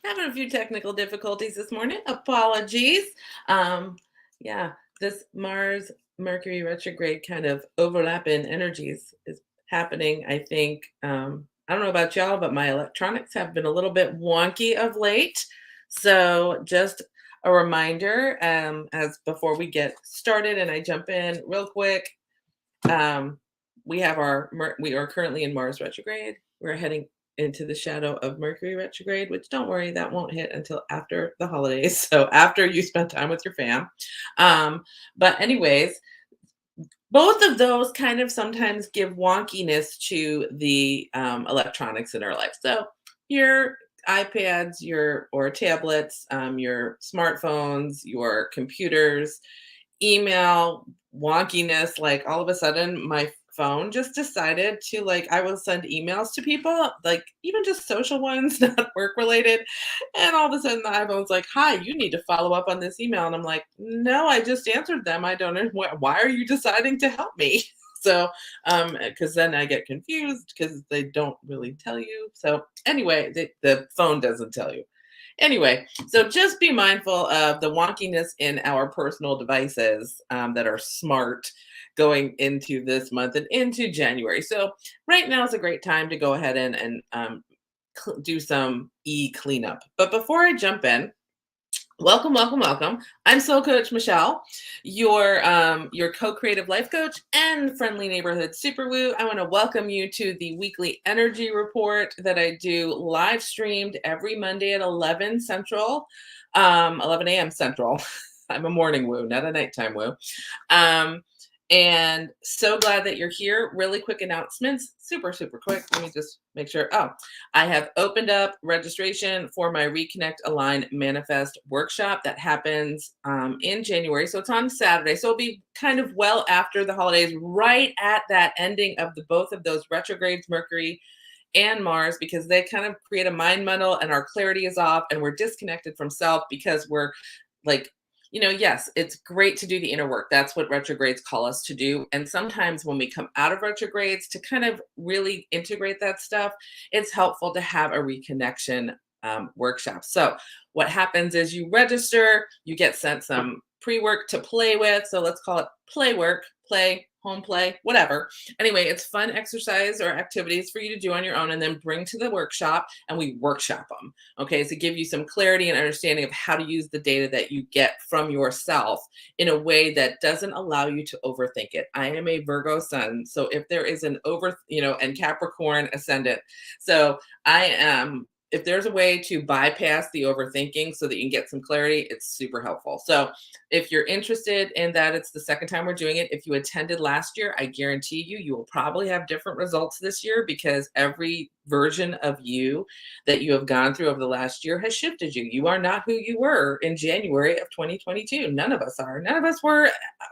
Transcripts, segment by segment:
Having a few technical difficulties this morning. Apologies. Um, yeah, this Mars Mercury retrograde kind of overlap in energies is happening. I think I don't know about y'all, but my electronics have been a little bit wonky of late. So just a reminder, as before we get started and I jump in real quick, um, we are currently in Mars retrograde. We're heading into the shadow of Mercury retrograde, which don't worry, that won't hit until after the holidays. So after you spend time with your fam. Um, but anyways, both of those kind of sometimes give wonkiness to the electronics in our life. So your iPads, your or tablets, your smartphones, your computers, email wonkiness, like all of a sudden my phone just decided to, like, I will send emails to people, like even just social ones, not work related, and all of a sudden the iPhone's like, hi, you need to follow up on this email, and I'm like, no, I just answered them. I don't know why are you deciding to help me. So because then I get confused because they don't really tell you. So anyway, the phone doesn't tell you. Anyway, so just be mindful of the wonkiness in our personal devices that are smart going into this month and into January. So right now is a great time to go ahead and do some cleanup. But before I jump in, welcome, welcome, welcome. I'm Soul Coach Michele, your co-creative life coach and friendly neighborhood super woo. I want to welcome you to the weekly energy report that I do live streamed every Monday at 11 Central, 11 a.m. Central. I'm a morning woo, not a nighttime woo. Um, and so glad that you're here. Really quick announcements, super, super quick. Let me just make sure. Oh, I have opened up registration for my Reconnect, Align, Manifest workshop that happens in January. So it's on Saturday. So it'll be kind of well after the holidays, right at that ending of both of those retrogrades, Mercury and Mars, because they kind of create a mind muddle and our clarity is off and we're disconnected from self because we're like, yes, it's great to do the inner work. That's what retrogrades call us to do. And sometimes when we come out of retrogrades to kind of really integrate that stuff, it's helpful to have a reconnection workshop. So what happens is you register, you get sent some pre-work to play with. So let's call it play work, play, home play, whatever. Anyway, it's fun exercise or activities for you to do on your own and then bring to the workshop and we workshop them. Okay, so give you some clarity and understanding of how to use the data that you get from yourself in a way that doesn't allow you to overthink it. I am a Virgo sun, so if there is an and Capricorn ascendant. So I am if there's a way to bypass the overthinking so that you can get some clarity, it's super helpful. So if you're interested in that, it's the second time we're doing it. If you attended last year, I guarantee you will probably have different results this year because every version of you that you have gone through over the last year has shifted you. You are not who you were in January of 2022. None of us are. None of us were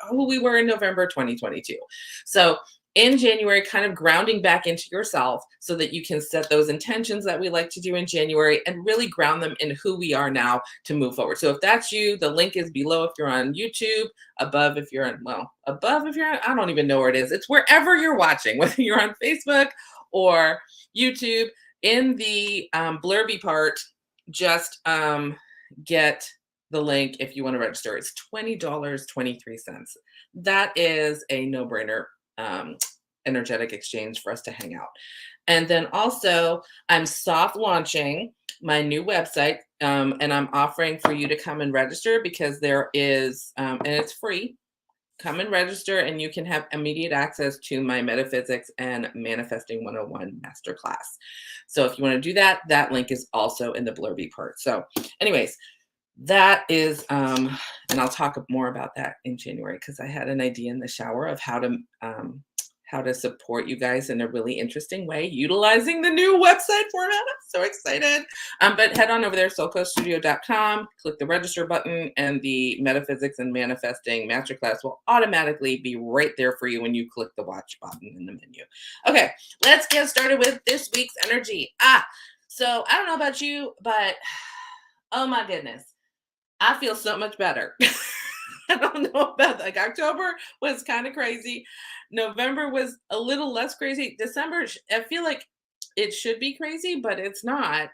who we were in November 2022. So in January, kind of grounding back into yourself so that you can set those intentions that we like to do in January and really ground them in who we are now to move forward. So if that's you, the link is below if you're on YouTube, above if you're on, I don't even know where it is. It's wherever you're watching, whether you're on Facebook or YouTube. In the blurby part, just get the link if you want to register. It's $20.23. That is a no-brainer energetic exchange for us to hang out. And then also, I'm soft launching my new website, and I'm offering for you to come and register because there is, and it's free. Come and register, and you can have immediate access to my Metaphysics and Manifesting 101 masterclass. So if you want to do that, that link is also in the blurby part. So, anyways, that is, and I'll talk more about that in January because I had an idea in the shower of how to support you guys in a really interesting way utilizing the new website format. I'm so excited. But head on over there, soulcoachstudio.com, click the register button, and the Metaphysics and Manifesting Masterclass will automatically be right there for you when you click the watch button in the menu. Okay, let's get started with this week's energy. So I don't know about you, but oh my goodness, I feel so much better. I don't know about October was kind of crazy. November was a little less crazy. December, I feel like it should be crazy, but it's not.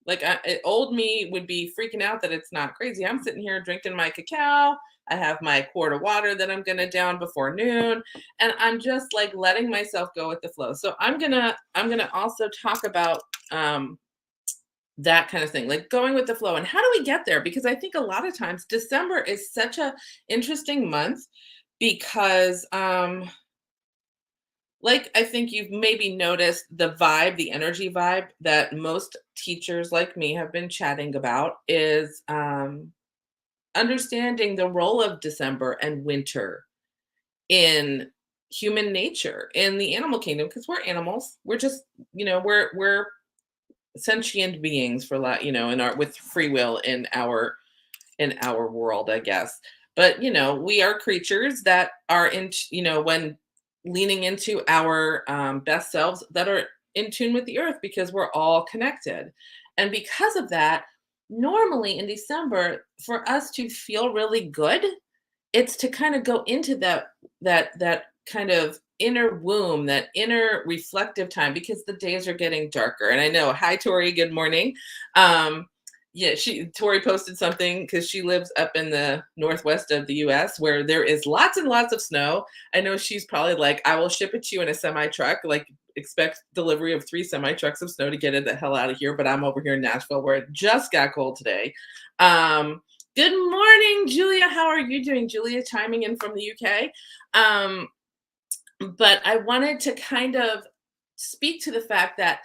Like old me would be freaking out that it's not crazy. I'm sitting here drinking my cacao. I have my quart of water that I'm gonna down before noon, and I'm just like letting myself go with the flow. So I'm gonna also talk about that kind of thing, like going with the flow. And how do we get there? Because I think a lot of times December is such a interesting month because like I think you've maybe noticed the vibe, the energy vibe that most teachers like me have been chatting about is understanding the role of December and winter in human nature, in the animal kingdom, because we're animals. We're just, we're sentient beings for that, in our with free will in our world, I guess. But, we are creatures that are in, when leaning into our best selves, that are in tune with the earth because we're all connected. And because of that, normally in December, for us to feel really good, it's to kind of go into that kind of inner womb, that inner reflective time, because the days are getting darker. And I know, hi Tori, good morning. Yeah, Tori posted something because she lives up in the northwest of the US where there is lots and lots of snow. I know she's probably like, I will ship it to you in a semi truck, like expect delivery of 3 semi trucks of snow to get it the hell out of here. But I'm over here in Nashville where it just got cold today. Good morning, Julia. How are you doing? Julia chiming in from the UK. But I wanted to kind of speak to the fact that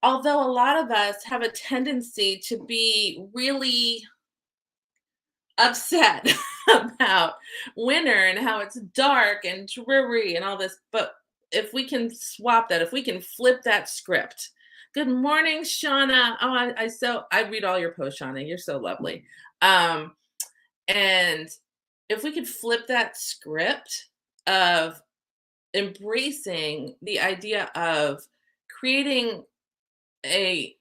although a lot of us have a tendency to be really upset about winter and how it's dark and dreary and all this, but if we can swap that, if we can flip that script. Good morning, Shauna. Oh, I read all your posts, Shauna. You're so lovely. And if we could flip that script of embracing the idea of creating a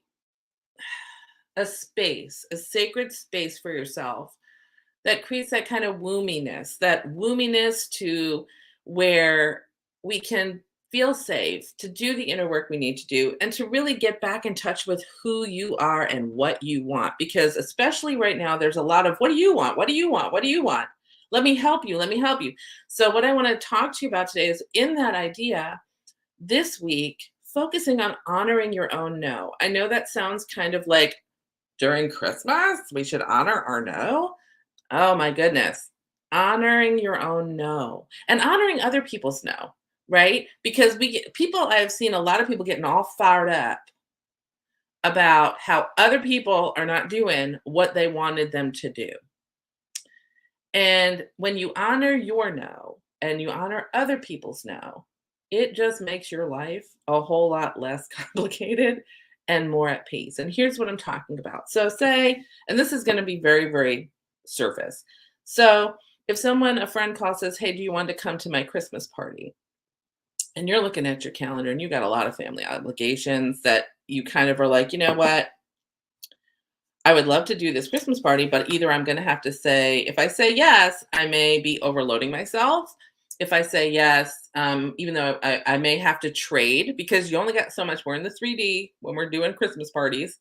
a space, a sacred space for yourself that creates that woominess to where we can feel safe to do the inner work we need to do and to really get back in touch with who you are and what you want. Because especially right now, there's a lot of what do you want? What do you want? What do you want? Let me help you. Let me help you. So, what I want to talk to you about today is in that idea this week, focusing on honoring your own no. I know that sounds kind of like during Christmas, we should honor our no. Oh my goodness. Honoring your own no and honoring other people's no, right? Because I've seen a lot of people getting all fired up about how other people are not doing what they wanted them to do. And when you honor your no and you honor other people's no, it just makes your life a whole lot less complicated and more at peace. And here's what I'm talking about. So, and this is going to be very, very surface. So, if a friend calls, says, hey, do you want to come to my Christmas party? And you're looking at your calendar and you got a lot of family obligations that you kind of are like, you know what? I would love to do this Christmas party, but either I'm going to have to say, if I say yes, I may be overloading myself. If I say yes, even though I may have to trade because you only got so much. We're in the 3D when we're doing Christmas parties.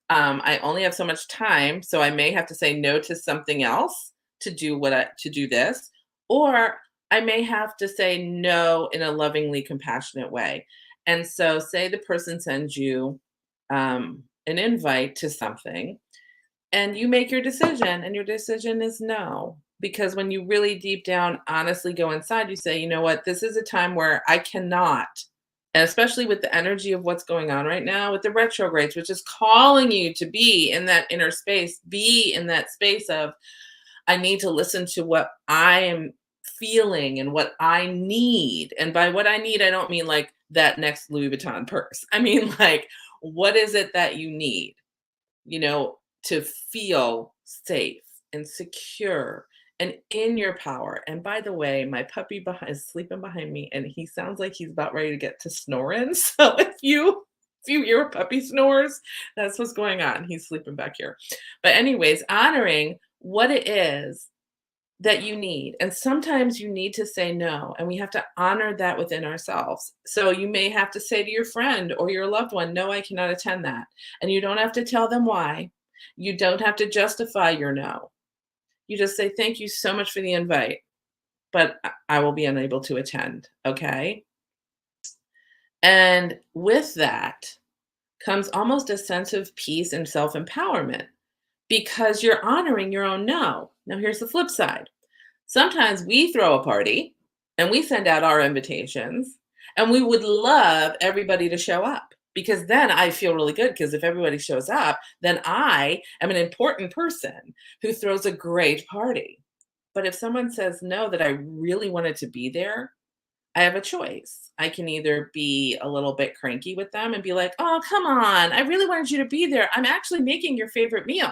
I only have so much time, so I may have to say no to something else to do this, or I may have to say no in a lovingly compassionate way. And so, say the person sends you an invite to something and you make your decision and your decision is no, because when you really deep down honestly go inside, you say, you know what, this is a time where I cannot, and especially with the energy of what's going on right now with the retrogrades, which is calling you to be in that inner space, be in that space of I need to listen to what I am feeling and what I need. And by what I need, I don't mean like that next Louis Vuitton purse. I mean like, what is it that you need? To feel safe and secure and in your power. And by the way, my puppy is sleeping behind me and he sounds like he's about ready to get to snoring. So if you hear puppy snores, that's what's going on. He's sleeping back here. But anyways, honoring what it is that you need. And sometimes you need to say no, and we have to honor that within ourselves. So you may have to say to your friend or your loved one, no, I cannot attend that. And you don't have to tell them why. You don't have to justify your no. You just say, thank you so much for the invite, but I will be unable to attend. Okay. And with that comes almost a sense of peace and self empowerment because you're honoring your own no. Now, here's the flip side. Sometimes we throw a party and we send out our invitations, and we would love everybody to show up because then I feel really good because if everybody shows up, then I am an important person who throws a great party. But if someone says no, that I really wanted to be there, I have a choice. I can either be a little bit cranky with them and be like, oh, come on, I really wanted you to be there. I'm actually making your favorite meal.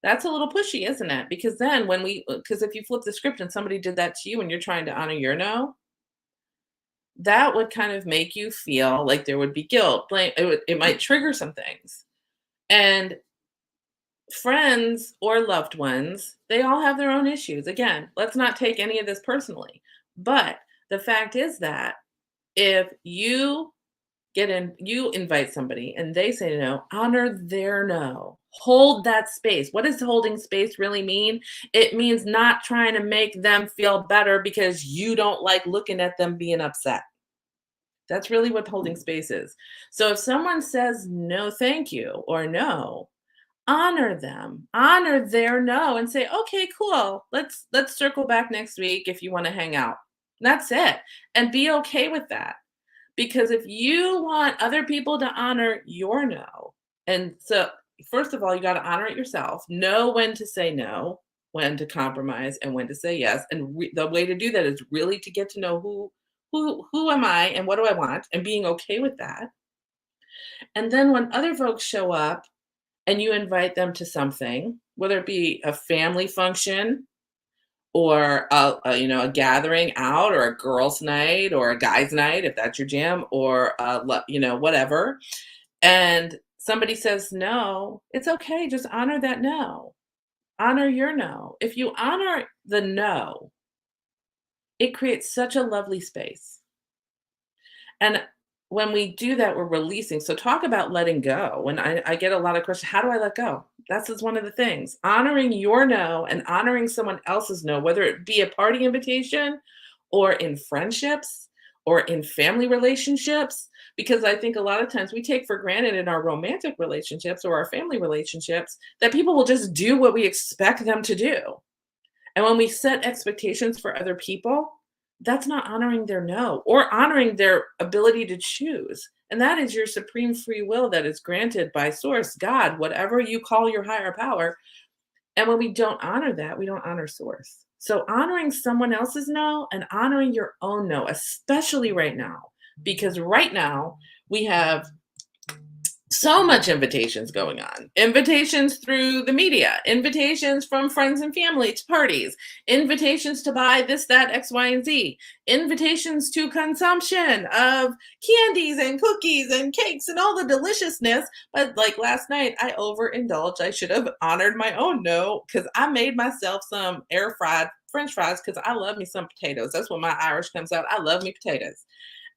That's a little pushy, isn't it? Because then because if you flip the script and somebody did that to you and you're trying to honor your no, that would kind of make you feel like there would be guilt, blame. It might trigger some things. And friends or loved ones, they all have their own issues. Again, let's not take any of this personally. But the fact is that if you invite somebody and they say no, honor their no. Hold that space. What does holding space really mean? It means not trying to make them feel better because you don't like looking at them being upset. That's really what holding space is. So if someone says no, thank you, or no, honor them. Honor their no and say, "Okay, cool. Let's circle back next week if you want to hang out." That's it. And be okay with that. Because if you want other people to honor your no, and so first of all, you got to honor it yourself, know when to say no, when to compromise, and when to say yes. And the way to do that is really to get to know who am I and what do I want, and being okay with that. And then when other folks show up and you invite them to something, whether it be a family function or a gathering out or a girls night or a guys night if that's your jam or whatever, and somebody says no, it's okay, just honor that no. Honor your no. If you honor the no, it creates such a lovely space. And when we do that, we're releasing. So talk about letting go. When I get a lot of questions, how do I let go? That's just one of the things. Honoring your no and honoring someone else's no, whether it be a party invitation or in friendships or in family relationships, because I think a lot of times we take for granted in our romantic relationships or our family relationships that people will just do what we expect them to do. And when we set expectations for other people, that's not honoring their no or honoring their ability to choose. And that is your supreme free will that is granted by source, God, whatever you call your higher power. And when we don't honor that, we don't honor source. So honoring someone else's no and honoring your own no, especially right now, because right now we have so much invitations going on, invitations through the media, invitations from friends and family to parties, invitations to buy this, that, X, Y, and Z, invitations to consumption of candies and cookies and cakes and all the deliciousness. But like last night, I overindulged. I should have honored my own no because I made myself some air fried French fries because I love me some potatoes. That's when my Irish comes out. I love me potatoes.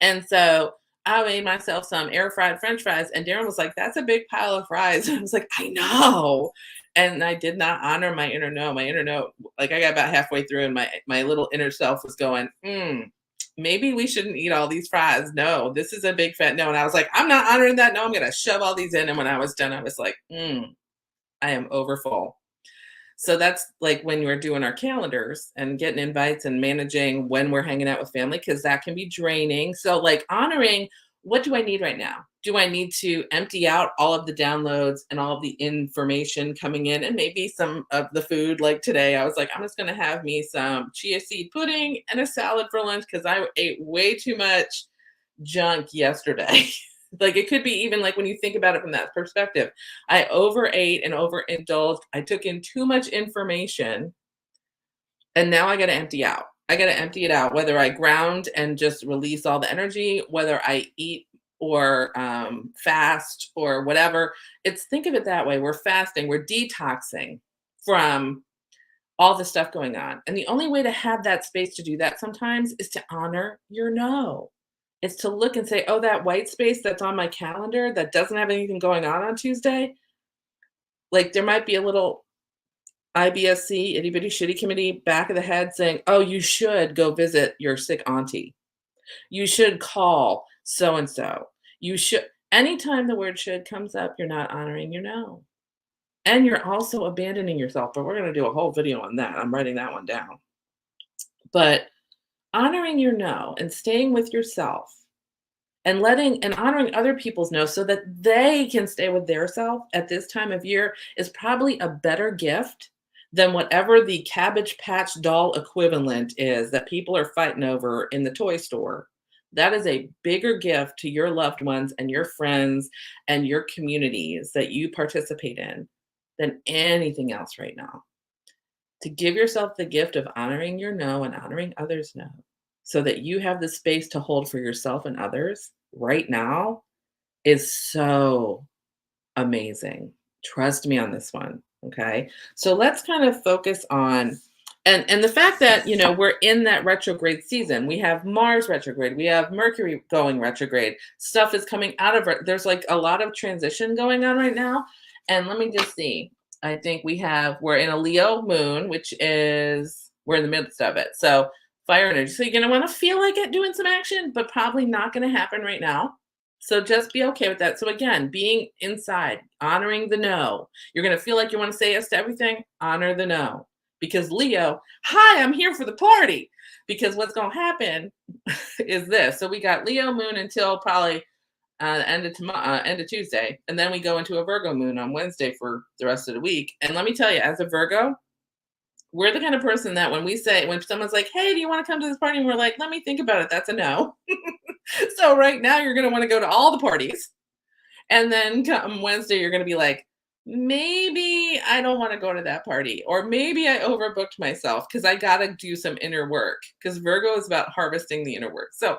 And so I made myself some air fried French fries, and Darren was like, "That's a big pile of fries." And I was like, "I know," and I did not honor my inner no. My inner no, like I got about halfway through, and my little inner self was going, "Maybe we shouldn't eat all these fries. No, this is a big fat no." And I was like, "I'm not honoring that. No, I'm gonna shove all these in." And when I was done, I was like, "I am over full." So that's like when we're doing our calendars and getting invites and managing when we're hanging out with family, because that can be draining. So, like, honoring what do I need right now? Do I need to empty out all of the downloads and all of the information coming in and maybe some of the food? Like today, I was like, I'm just going to have me some chia seed pudding and a salad for lunch because I ate way too much junk yesterday. Like it could be even like when you think about it from that perspective, I overate and overindulged. I took in too much information and now I got to empty out. I got to empty it out, whether I ground and just release all the energy, whether I eat or fast or whatever. Think of it that way. We're fasting, we're detoxing from all the stuff going on. And the only way to have that space to do that sometimes is to honor your no. It's to look and say, oh, that white space that's on my calendar that doesn't have anything going on Tuesday, like there might be a little IBSC, itty bitty shitty committee, back of the head saying, oh, you should go visit your sick auntie. You should call so and so. You should. Anytime the word should comes up, you're not honoring your no. And you're also abandoning yourself. But we're going to do a whole video on that. I'm writing that one down. But honoring your no and staying with yourself and letting and honoring other people's no so that they can stay with their self at this time of year is probably a better gift than whatever the Cabbage Patch doll equivalent is that people are fighting over in the toy store. That is a bigger gift to your loved ones and your friends and your communities that you participate in than anything else right now. To give yourself the gift of honoring your no and honoring others' no so that you have the space to hold for yourself and others right now is so amazing. Trust me on this one. Okay. So let's kind of focus on and the fact that we're in that retrograde season. We have Mars retrograde, we have Mercury going retrograde. Stuff is coming out of it. There's like a lot of transition going on right now. And let me just see. I think we're in a Leo moon, which is we're in the midst of it. So fire energy. So you're going to want to feel like it doing some action, but probably not going to happen right now. So just be okay with that. So again, being inside, honoring the no. You're going to feel like you want to say yes to everything. Honor the no. Because Leo, hi, I'm here for the party. Because what's going to happen is this. So we got Leo moon until probably end of Tuesday. And then we go into a Virgo moon on Wednesday for the rest of the week. And let me tell you, as a Virgo, we're the kind of person that when someone's like, hey, do you want to come to this party? And we're like, let me think about it. That's a no. So right now you're going to want to go to all the parties. And then come Wednesday, you're going to be like, maybe I don't want to go to that party. Or maybe I overbooked myself because I got to do some inner work. Because Virgo is about harvesting the inner work. So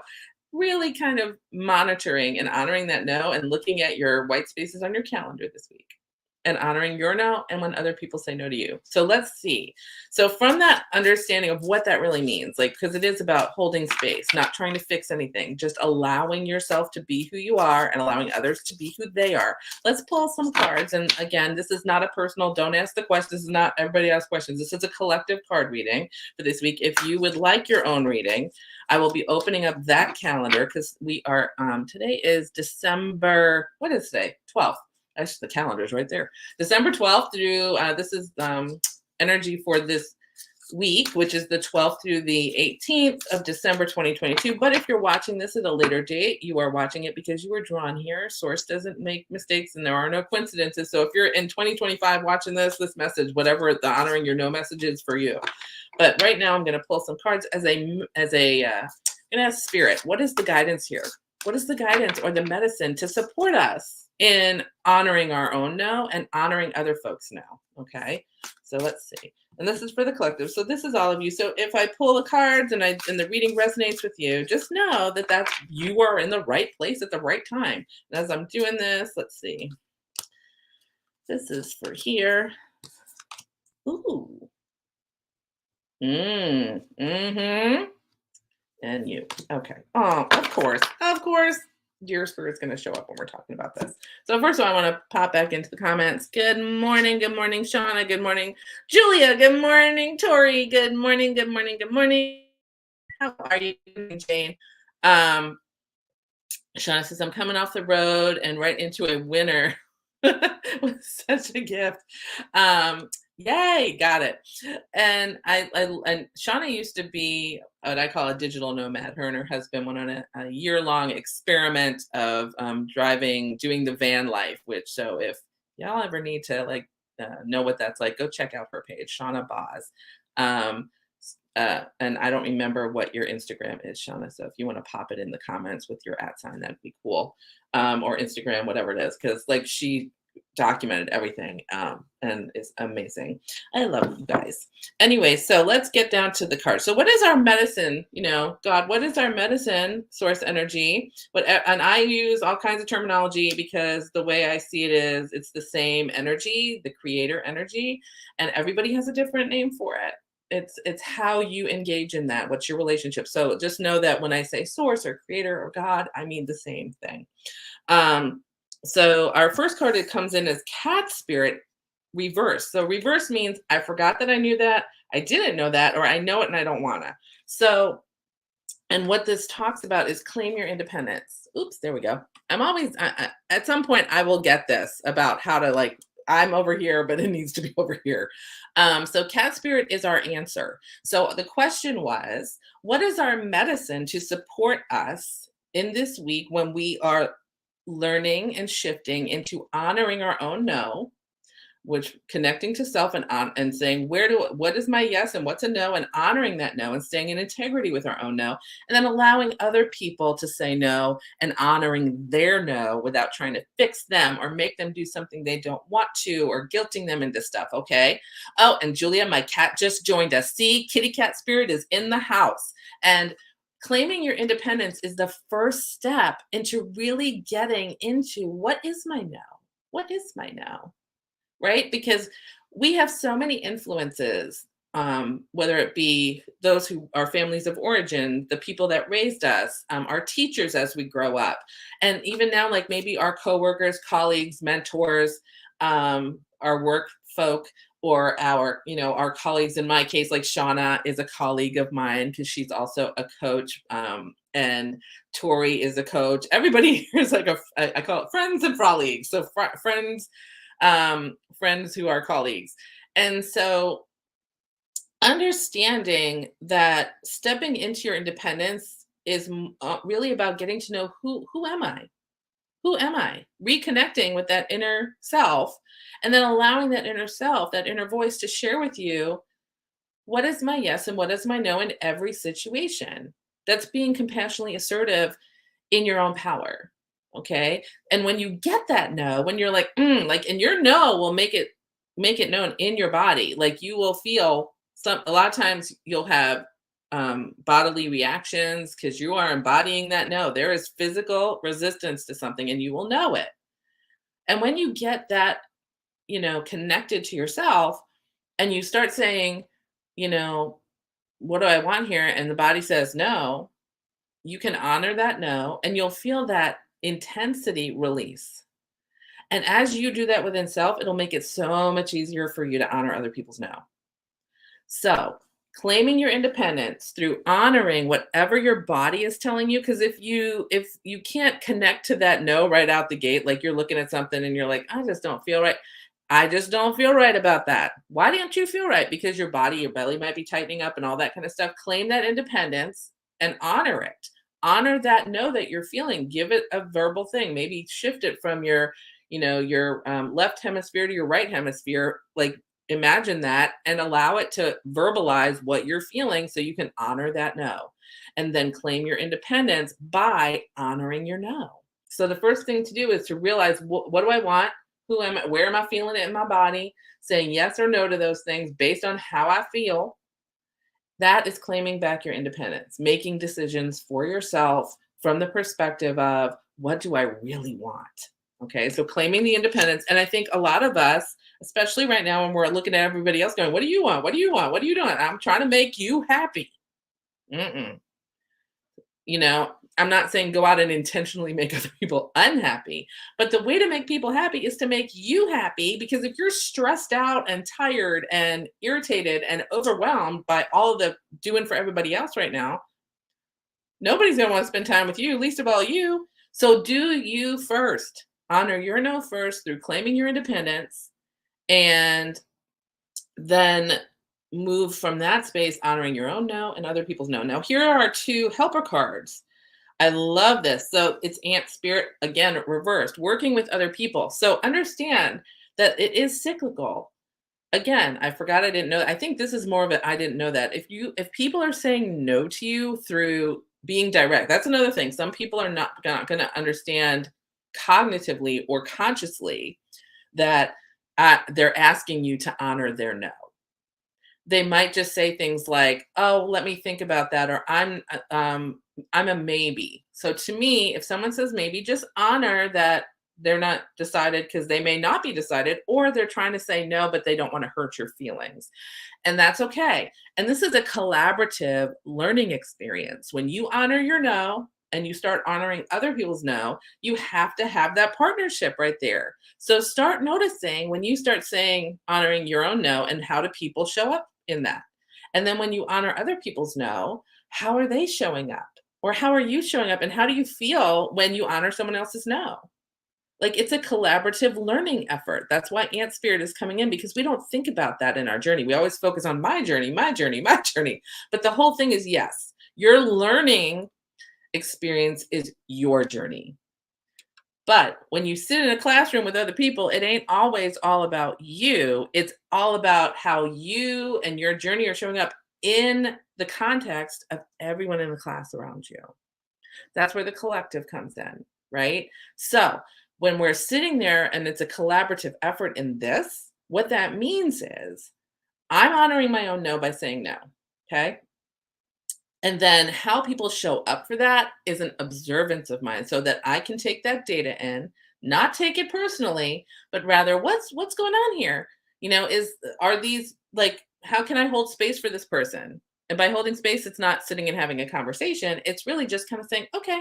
really kind of monitoring and honoring that no and looking at your white spaces on your calendar this week. And honoring your no and when other people say no to you. So let's see. So from that understanding of what that really means, like, because it is about holding space, not trying to fix anything, just allowing yourself to be who you are and allowing others to be who they are. Let's pull some cards. And again, this is not a personal, don't ask the question. This is not everybody asks questions. This is a collective card reading for this week. If you would like your own reading, I will be opening up that calendar because we are, today is December, what is today? 12th. Actually, the calendar is right there. December 12th through, this is energy for this week, which is the 12th through the 18th of December 2022. But if you're watching this at a later date, you are watching it because you were drawn here. Source doesn't make mistakes and there are no coincidences. So if you're in 2025 watching this message, whatever the honoring your no message is for you. But right now I'm going to pull some cards as a spirit. What is the guidance here? What is the guidance or the medicine to support us in honoring our own no and honoring other folks' no? Okay, so let's see. And this is for the collective. So this is all of you. So if I pull the cards and the reading resonates with you, just know that you are in the right place at the right time. And as I'm doing this, let's see. This is for here. Ooh. Mm-hmm. And you. Okay. Oh, of course. Dear Spirit's going to show up when we're talking about this. So first of all, I want to pop back into the comments. Good morning. Good morning, Shauna. Good morning, Julia. Good morning, Tori. Good morning. Good morning. Good morning. How are you, Jane? Shauna says, I'm coming off the road and right into a winner. With such a gift. Yay, got it. And and Shauna used to be what I call a digital nomad. Her and her husband went on a year-long experiment of doing the van life, so if y'all ever need to know what that's like, go check out her page, Shauna Boz. And I don't remember what your Instagram is, Shauna. So if you want to pop it in the comments with your @ that'd be cool. Or Instagram, whatever it is. Because she documented everything, and it's amazing. I love you guys. Anyway, so let's get down to the card. So what is our medicine? God, what is our medicine? Source energy. And I use all kinds of terminology because the way I see it is it's the same energy, the creator energy, and everybody has a different name for it. It's how you engage in that. What's your relationship? So just know that when I say source or creator or God, I mean the same thing. So our first card that comes in is cat spirit reverse. So reverse means I forgot that I knew that, I didn't know that, or I know it and I don't wanna. So, and what this talks about is claim your independence. Oops, there we go. I'm always at some point I will get this about how to like I'm over here, but it needs to be over here. So cat spirit is our answer. So the question was, what is our medicine to support us in this week when we are learning and shifting into honoring our own no, which connecting to self and saying what is my yes and what's a no, and honoring that no and staying in integrity with our own no, and then allowing other people to say no and honoring their no without trying to fix them or make them do something they don't want to or guilting them into stuff. Okay. Oh, and Julia, my cat just joined us. See, kitty cat spirit is in the house. And claiming your independence is the first step into really getting into what is my no? What is my no? Right? Because we have so many influences, whether it be those who are families of origin, the people that raised us, our teachers as we grow up, and even now, like maybe our coworkers, colleagues, mentors, our work folk, or our colleagues. In my case, like Shauna is a colleague of mine because she's also a coach. And Tori is a coach. Everybody here is like I call it friends and colleagues. So friends who are colleagues. And so understanding that stepping into your independence is really about getting to know who am I? Who am I? Reconnecting with that inner self and then allowing that inner self, that inner voice to share with you what is my yes and what is my no in every situation. That's being compassionately assertive in your own power. Okay. And when you get that no, when you're like, and your no will make it known in your body. Like you will feel a lot of times you'll have bodily reactions because you are embodying that no. There is physical resistance to something and you will know it. And when you get that, connected to yourself and you start saying, what do I want here? And the body says no, you can honor that no, and you'll feel that intensity release. And as you do that within self, it'll make it so much easier for you to honor other people's no. So, claiming your independence through honoring whatever your body is telling you, because if you can't connect to that no right out the gate, like you're looking at something and you're like, I just don't feel right. I just don't feel right about that. Why don't you feel right? Because your belly might be tightening up and all that kind of stuff. Claim that independence and honor it. Honor that no that you're feeling. Give it a verbal thing. Maybe shift it from your left hemisphere to your right hemisphere. Like imagine that and allow it to verbalize what you're feeling so you can honor that no. And then claim your independence by honoring your no. So the first thing to do is to realize what do I want? Who am I? Where am I feeling it in my body? Saying yes or no to those things based on how I feel. That is claiming back your independence, making decisions for yourself from the perspective of what do I really want? Okay, so claiming the independence. And I think a lot of us, especially right now when we're looking at everybody else going, what do you want? What do you want? What are you doing? I'm trying to make you happy. Mm-mm. I'm not saying go out and intentionally make other people unhappy, but the way to make people happy is to make you happy. Because if you're stressed out and tired and irritated and overwhelmed by all the doing for everybody else right now, nobody's going to want to spend time with you, least of all you. So do you first. Honor your no first through claiming your independence, and then move from that space, honoring your own no and other people's no. Now, here are our two helper cards. I love this. So it's ant spirit, again, reversed, working with other people. So understand that it is cyclical. Again, I forgot I didn't know. I think this is more of it. I didn't know that. If people are saying no to you through being direct, that's another thing. Some people are not going to understand cognitively or consciously that they're asking you to honor their no. They might just say things like, "Oh, let me think about that," or I'm a maybe. So to me, if someone says maybe, just honor that they're not decided because they may not be decided, or they're trying to say no, but they don't want to hurt your feelings. And that's okay. And this is a collaborative learning experience. When you honor your no and you start honoring other people's no, you have to have that partnership right there. So start noticing when you start saying honoring your own no, and how do people show up in that? And then when you honor other people's no, how are they showing up? Or how are you showing up? And how do you feel when you honor someone else's no? Like, it's a collaborative learning effort. That's why Ant Spirit is coming in, because we don't think about that in our journey. We always focus on my journey, my journey, my journey. But the whole thing is, yes, your learning experience is your journey. But when you sit in a classroom with other people, it ain't always all about you. It's all about how you and your journey are showing up in the context of everyone in the class around you. That's where the collective comes in, right? So when we're sitting there and it's a collaborative effort in this, what that means is I'm honoring my own no by saying no. Okay. And then how people show up for that is an observance of mine, so that I can take that data in, not take it personally, but rather what's going on here? Are these, like, how can I hold space for this person? And by holding space, it's not sitting and having a conversation. It's really just kind of saying, okay,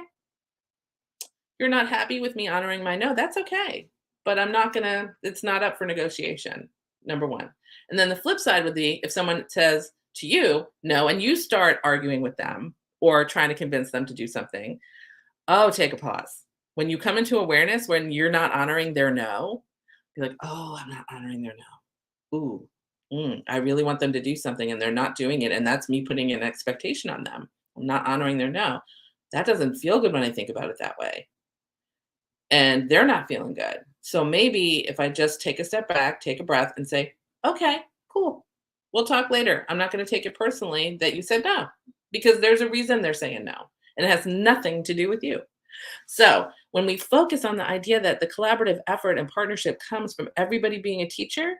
you're not happy with me honoring my no, that's okay. But it's not up for negotiation, number one. And then the flip side would be if someone says to you no, and you start arguing with them or trying to convince them to do something. Oh, take a pause. When you come into awareness, when you're not honoring their no, be like, oh, I'm not honoring their no. Ooh, I really want them to do something and they're not doing it. And that's me putting an expectation on them. I'm not honoring their no. That doesn't feel good when I think about it that way, and they're not feeling good. So maybe if I just take a step back, take a breath, and say, okay, cool. We'll talk later. I'm not going to take it personally that you said no, because there's a reason they're saying no, and it has nothing to do with you. So when we focus on the idea that the collaborative effort and partnership comes from everybody being a teacher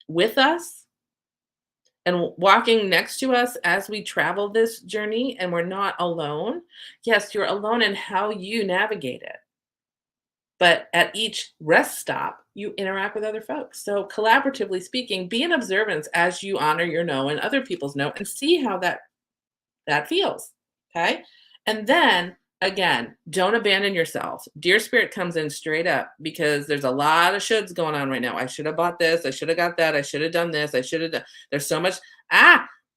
with us and walking next to us as we travel this journey, and we're not alone. Yes, you're alone in how you navigate it. But at each rest stop, you interact with other folks. So, collaboratively speaking, be an observance as you honor your no and other people's no, and see how that feels. Okay. And then again, don't abandon yourself. Dear Spirit comes in straight up, because there's a lot of shoulds going on right now. I should have bought this. I should have got that. I should have done this. I should have done. There's so much.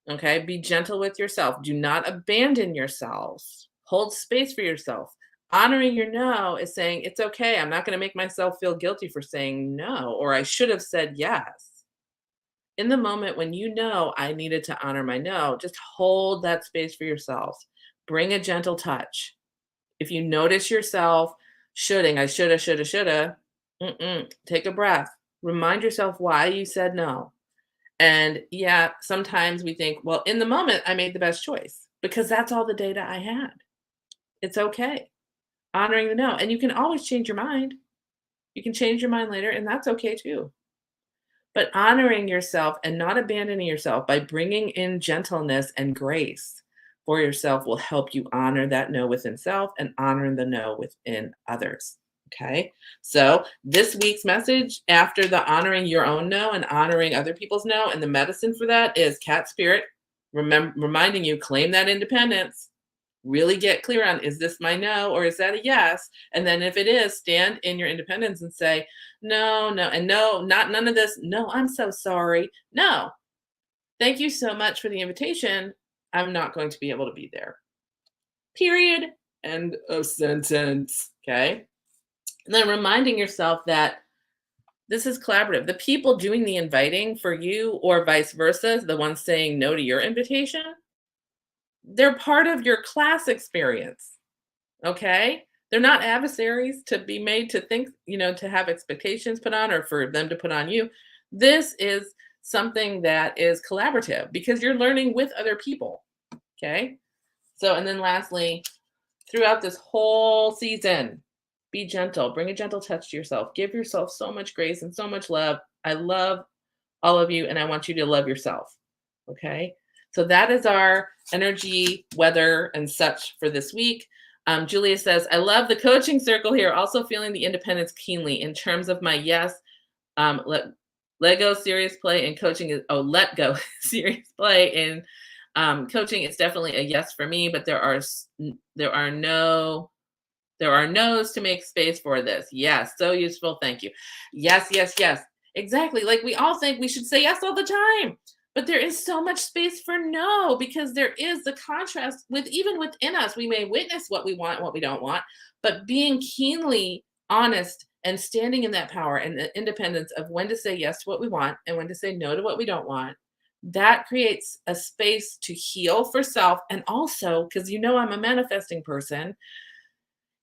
Okay. Be gentle with yourself. Do not abandon yourself. Hold space for yourself. Honoring your no is saying, it's okay. I'm not going to make myself feel guilty for saying no, or I should have said yes. In the moment when you know I needed to honor my no, just hold that space for yourself. Bring a gentle touch. If you notice yourself shoulding, I shoulda, take a breath. Remind yourself why you said no. And yeah, sometimes we think, well, in the moment, I made the best choice because that's all the data I had. It's okay. Honoring the no. And you can always change your mind. You can change your mind later, and that's okay too. But honoring yourself and not abandoning yourself by bringing in gentleness and grace for yourself will help you honor that no within self and honoring the no within others. Okay. So this week's message, after the honoring your own no and honoring other people's no, and the medicine for that is cat spirit, reminding you, claim that independence. Really get clear on, is this my no or is that a yes? And then if it is, stand in your independence and say, no, no, and no, not none of this. No, I'm so sorry. No, thank you so much for the invitation. I'm not going to be able to be there. Period. End of sentence. Okay. And then reminding yourself that this is collaborative. The people doing the inviting for you, or vice versa, the ones saying no to your invitation, they're part of your class experience. Okay. They're not adversaries to be made to think, to have expectations put on, or for them to put on you. This is something that is collaborative because you're learning with other people. Okay. So, and then lastly, throughout this whole season, Be gentle. Bring a gentle touch to yourself. Give yourself so much grace and so much love. I love all of you, and I want you to love yourself. Okay. So that is our energy, weather, and such for this week. Julia says, I love the coaching circle here. Also feeling the independence keenly in terms of my yes. Let go serious play and coaching is let go serious play and coaching is definitely a yes for me, but there are no's to make space for this. Yes, so useful. Thank you. Yes, yes, yes. Exactly. Like we all think we should say yes all the time, but there is so much space for no because there is the contrast with even within us. We may witness what we want, what we don't want, but being keenly honest and standing in that power and the independence of when to say yes to what we want and when to say no to what we don't want, that creates a space to heal for self. And also, because I'm a manifesting person,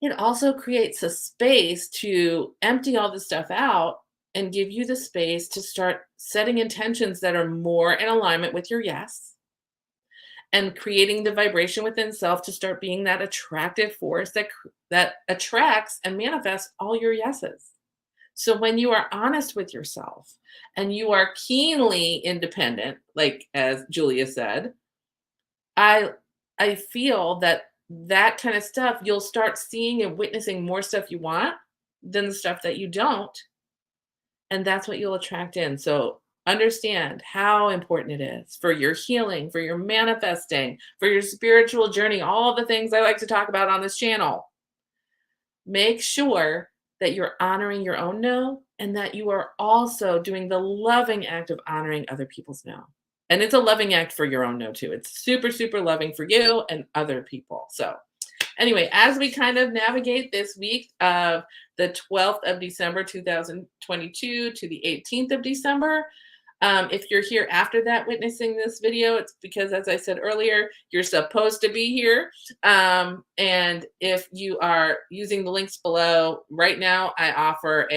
it also creates a space to empty all this stuff out and give you the space to start setting intentions that are more in alignment with your yes and creating the vibration within self to start being that attractive force that attracts and manifests all your yeses. So when you are honest with yourself and you are keenly independent, like as Julia said, I I feel that kind of stuff, you'll start seeing and witnessing more stuff you want than the stuff that you don't, and that's what you'll attract in. So understand how important it is for your healing, for your manifesting, for your spiritual journey, all the things I like to talk about on this channel. Make sure that you're honoring your own no and that you are also doing the loving act of honoring other people's no. And it's a loving act for your own no too. It's super, super loving for you and other people. So anyway, as we kind of navigate this week of the 12th of December, 2022 to the 18th of December, if you're here after that witnessing this video, it's because, as I said earlier, you're supposed to be here. And if you are using the links below, right now I offer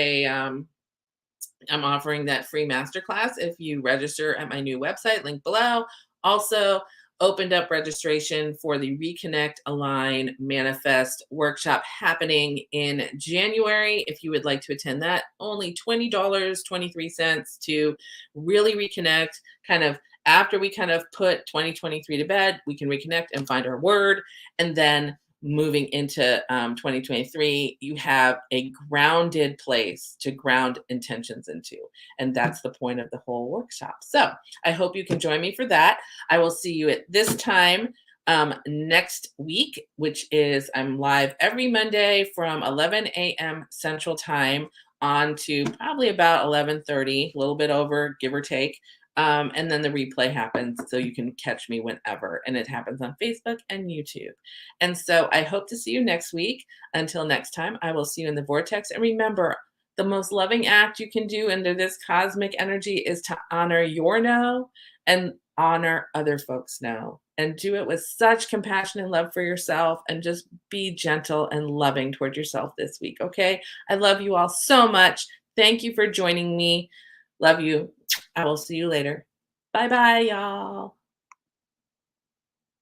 I'm offering that free masterclass if you register at my new website, link below. Also, opened up registration for the Reconnect, Align, Manifest workshop happening in January. If you would like to attend that, only $20.23 to really reconnect. Kind of after we kind of put 2023 to bed, we can reconnect and find our word. And then moving into 2023, you have a grounded place to ground intentions into. And that's the point of the whole workshop. So I hope you can join me for that. I will see you at this time next week, which is I'm live every Monday from 11 a.m. Central Time on to probably about 11:30, a little bit over, give or take. And then the replay happens so you can catch me whenever. And it happens on Facebook and YouTube. And so I hope to see you next week. Until next time, I will see you in the vortex. And remember, the most loving act you can do under this cosmic energy is to honor your no and honor other folks' no. And do it with such compassion and love for yourself and just be gentle and loving toward yourself this week. Okay. I love you all so much. Thank you for joining me. Love you. I will see you later. Bye bye, y'all.